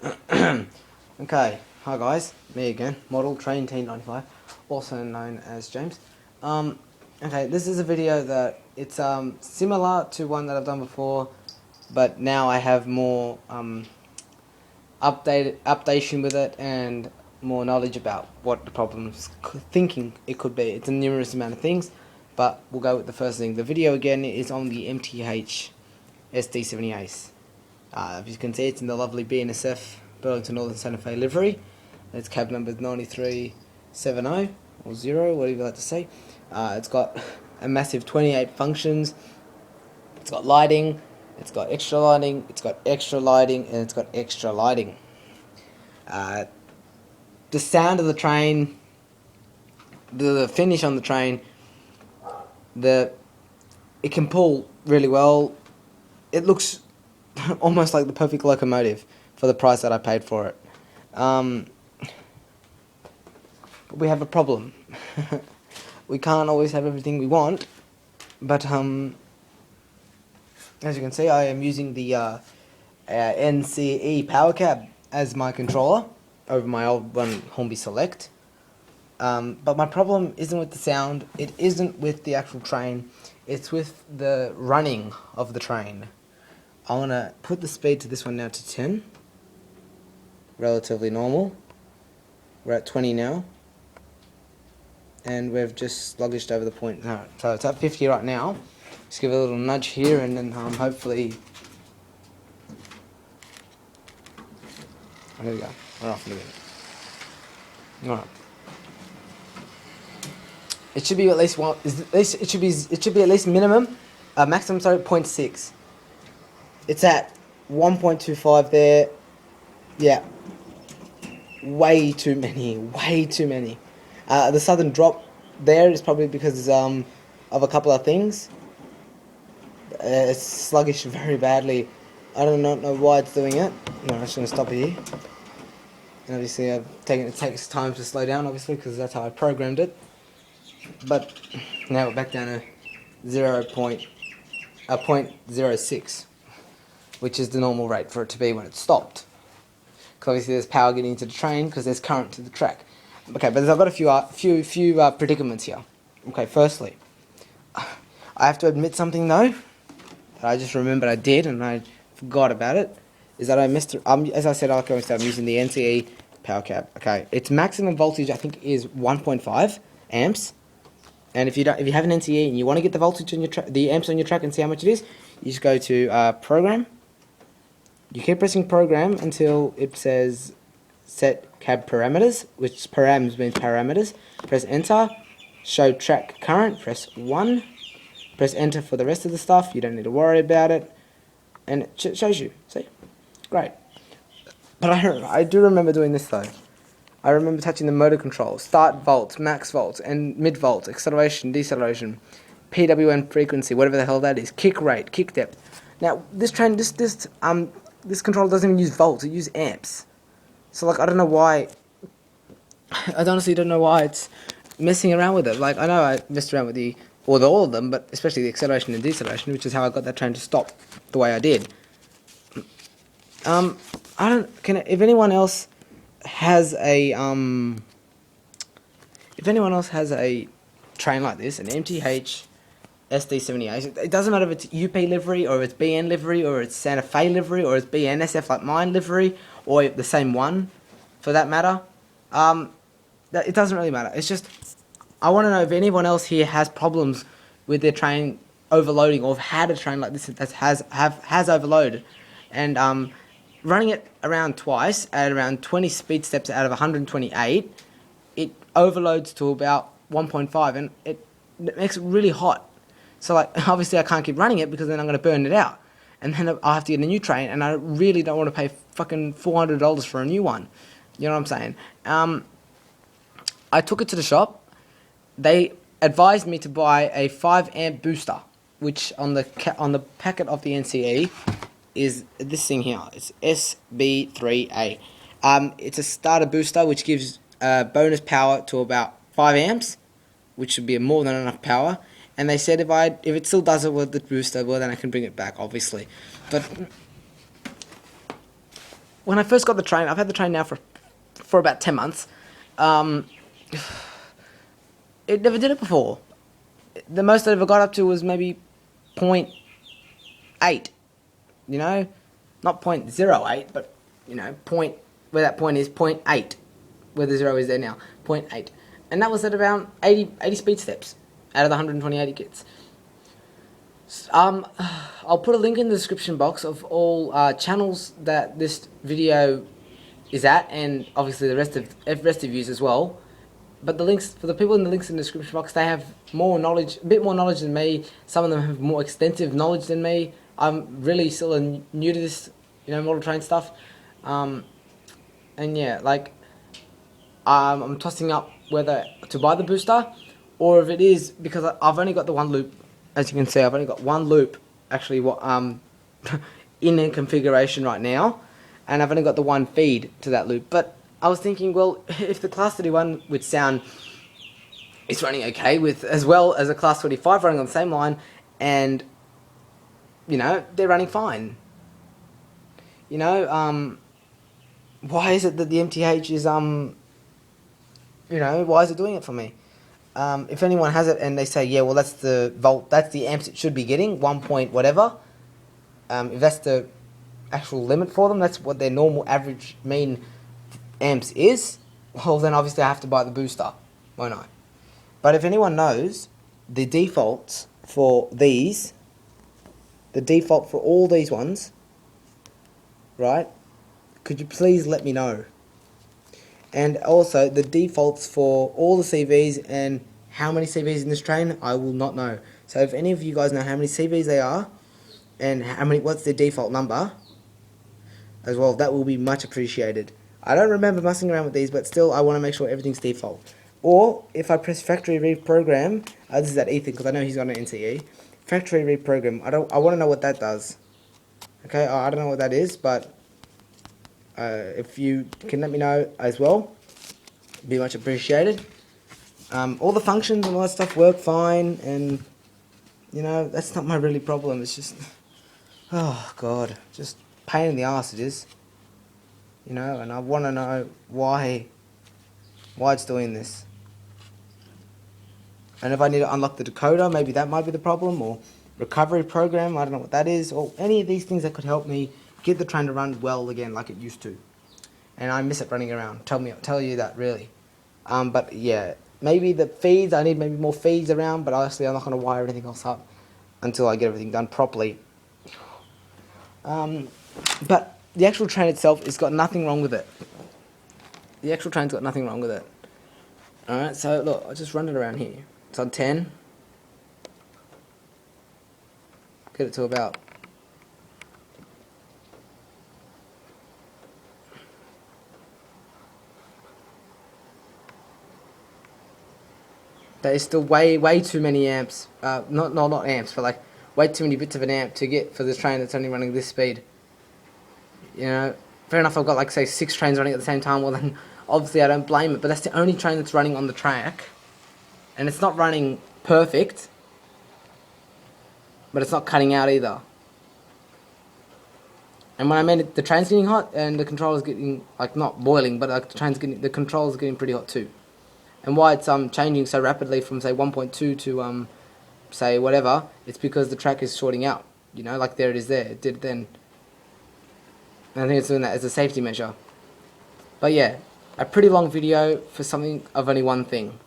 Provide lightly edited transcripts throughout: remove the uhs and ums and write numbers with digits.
Okay, hi guys, me again, model train T95, also known as James. Okay, this is a video that it's similar to one that I've done before, but now I have more updation with it and more knowledge about what the problem's thinking it could be. It's a numerous amount of things, but we'll go with the first thing. The video again is on the MTH SD70ACE. As you can see, it's in the lovely BNSF Burlington Northern Santa Fe livery. Its cab number is 9370 or 0, whatever you like to say. It's got a massive 28 functions. It's got lighting, it's got extra lighting, it's got extra lighting, and it's got extra lighting. The sound of the train, the finish on the train, it can pull really well. It looks almost like the perfect locomotive for the price that I paid for it. But we have a problem. We can't always have everything we want, but as you can see, I am using the NCE power cab as my controller over my old one, Hornby Select. But my problem isn't with the sound, it isn't with the actual train, it's with the running of the train. I want to put the speed to this one now to 10. Relatively normal. We're at 20 now. And we've just sluggished over the point. No, so it's at 50 right now. Just give it a little nudge here and then hopefully... Oh, here we go. We're off in a minute. Alright. It should be at least one. It should be at least minimum, maximum. Sorry, 0.6. It's at 1.25 there. Yeah. Way too many. Way too many. The sudden drop there is probably because of a couple of things. It's sluggish very badly. I do not know why it's doing it. No, I'm just going to stop here. And obviously it takes time to slow down, obviously, because that's how I programmed it. But now we're back down to 0.06, which is the normal rate for it to be when it's stopped. Because obviously there's power getting into the train because there's current to the track. Okay, but I've got a few predicaments here. Okay, firstly, I have to admit something though that I just remembered I did and I forgot about it. Is that I missed? As I said, I'm using the NCE power cab. Okay, its maximum voltage I think is 1.5 amps. And if you have an NCE and you want to get the voltage on the amps on your track and see how much it is, you just go to program. You keep pressing program until it says set cab parameters, which params means parameters. Press enter. Show track current. Press 1. Press enter for the rest of the stuff. You don't need to worry about it. And it shows you. See? Great. But I do remember doing this though. I remember touching the motor control, start volts, max volts, and mid volts, acceleration, deceleration, PWM frequency, whatever the hell that is, kick rate, kick depth. Now this controller doesn't even use volts; it uses amps. So like I don't know why. I honestly don't know why it's messing around with it. Like I know I messed around with all of them, but especially the acceleration and deceleration, which is how I got that train to stop the way I did. If anyone else has a train like this, an MTH SD70ACE, it doesn't matter if it's UP livery or if it's BN livery or it's Santa Fe livery or it's BNSF like mine livery or the same one for that matter. It doesn't really matter. It's just I want to know if anyone else here has problems with their train overloading or have had a train like this that has overloaded, and running it around twice at around 20 speed steps out of 128, it overloads to about 1.5 and it makes it really hot. So like obviously I can't keep running it because then I'm going to burn it out. And then I'll have to get a new train and I really don't want to pay fucking $400 for a new one. You know what I'm saying? I took it to the shop. They advised me to buy a 5 amp booster, which on the packet of the NCE is this thing here. It's SB3A. It's a starter booster which gives bonus power to about 5 amps, which should be more than enough power. And they said if it still does it with the booster, well then I can bring it back, obviously. But when I first got the train, I've had the train now for about 10 months. It never did it before. The most I ever got up to was maybe 0.8. You know, not 0.08, but you know, where that point is 0.8, where the 0 is there now, 0.8, and that was at around 80 speed steps out of the 120 kits. I'll put a link in the description box of all channels that this video is at, and obviously the rest of you as well. But the links for the people in the links in the description box, they have more knowledge, a bit more knowledge than me. Some of them have more extensive knowledge than me. I'm really still new to this, you know, model train stuff. And yeah, like, I'm tossing up whether to buy the booster, or if it is, because I've only got the one loop. As you can see, I've only got one loop, actually, in configuration right now, and I've only got the one feed to that loop. But I was thinking, well, if the Class 31 with sound is running okay, with as well as a Class 25 running on the same line, and you know, they're running fine. You know, why is it that the MTH is, you know, why is it doing it for me? If anyone has it and they say, yeah, well, that's the that's the amps it should be getting, 1 point whatever. If that's the actual limit for them, that's what their normal average mean amps is, well, then obviously I have to buy the booster, won't I? But if anyone knows the defaults for these, the default for all these ones, right, could you please let me know? And also the defaults for all the CVs and how many CVs in this train, I will not know. So if any of you guys know how many CVs they are and what's their default number as well, that will be much appreciated. I don't remember messing around with these, but still I want to make sure everything's default. Or if I press factory reprogram, this is at Ethan because I know he's got an NCE. Factory reprogram. I want to know what that does. Okay, I don't know what that is, but if you can let me know as well, it'd be much appreciated. All the functions and all that stuff work fine, and you know, that's not my really problem. It's just, oh god, just pain in the ass it is. You know, and I want to know why it's doing this. And if I need to unlock the decoder, maybe that might be the problem, or recovery program, I don't know what that is, or any of these things that could help me get the train to run well again like it used to. And I miss it running around. Tell you that, really. But yeah, maybe the feeds, I need maybe more feeds around, but honestly I'm not going to wire anything else up until I get everything done properly. But the actual train itself has got nothing wrong with it. The actual train's got nothing wrong with it. Alright, so look, I'll just run it around here. It's on 10. Get it to about... There is still way too many amps. Not amps, but like way too many bits of an amp to get for this train that's only running this speed. You know, fair enough, I've got like say 6 trains running at the same time, well then obviously I don't blame it, but that's the only train that's running on the track, and it's not running perfect, but it's not cutting out either. And when I mean it, the train's getting hot and the controller's getting, like, not boiling, but like the controller's getting pretty hot too. And why it's changing so rapidly from say 1.2 to say whatever, it's because the track is shorting out. You know, like there it is there. It did then. And I think it's doing that as a safety measure. But yeah, a pretty long video for something of only one thing.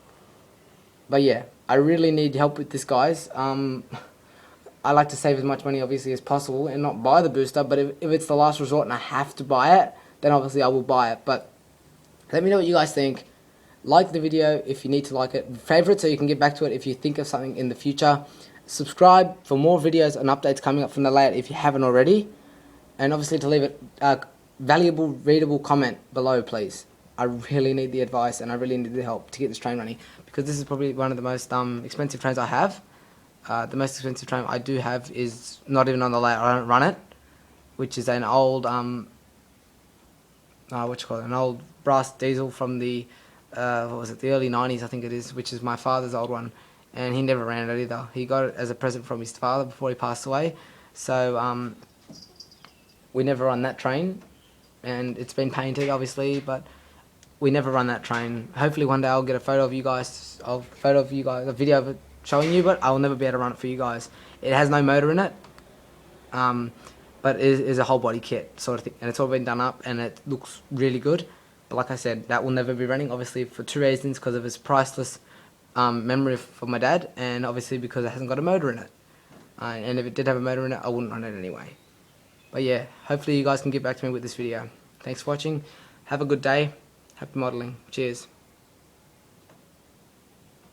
But yeah, I really need help with this, guys. I like to save as much money obviously as possible and not buy the booster, but if it's the last resort and I have to buy it, then obviously I will buy it. But let me know what you guys think. Like the video if you need to like it. Favorite so you can get back to it if you think of something in the future. Subscribe for more videos and updates coming up from the layout if you haven't already. And obviously to leave a valuable, readable comment below, please. I really need the advice and I really need the help to get this train running, because this is probably one of the most expensive trains I have. The most expensive train I do have is not even on the layout. I don't run it, which is an old an old brass diesel from the what was it, the early 90s I think it is, which is my father's old one, and he never ran it either. He got it as a present from his father before he passed away, so we never run that train. and it's been painted obviously, but we never run that train. Hopefully one day I'll get a photo of you guys, a video of it showing you, but I'll never be able to run it for you guys. It has no motor in it, but it is a whole body kit sort of thing, and it's all been done up and it looks really good. But like I said, that will never be running, obviously for two reasons: because of its priceless memory for my dad, and obviously because it hasn't got a motor in it. And if it did have a motor in it, I wouldn't run it anyway. But yeah, hopefully you guys can get back to me with this video. Thanks for watching. Have a good day. Happy modelling. Cheers.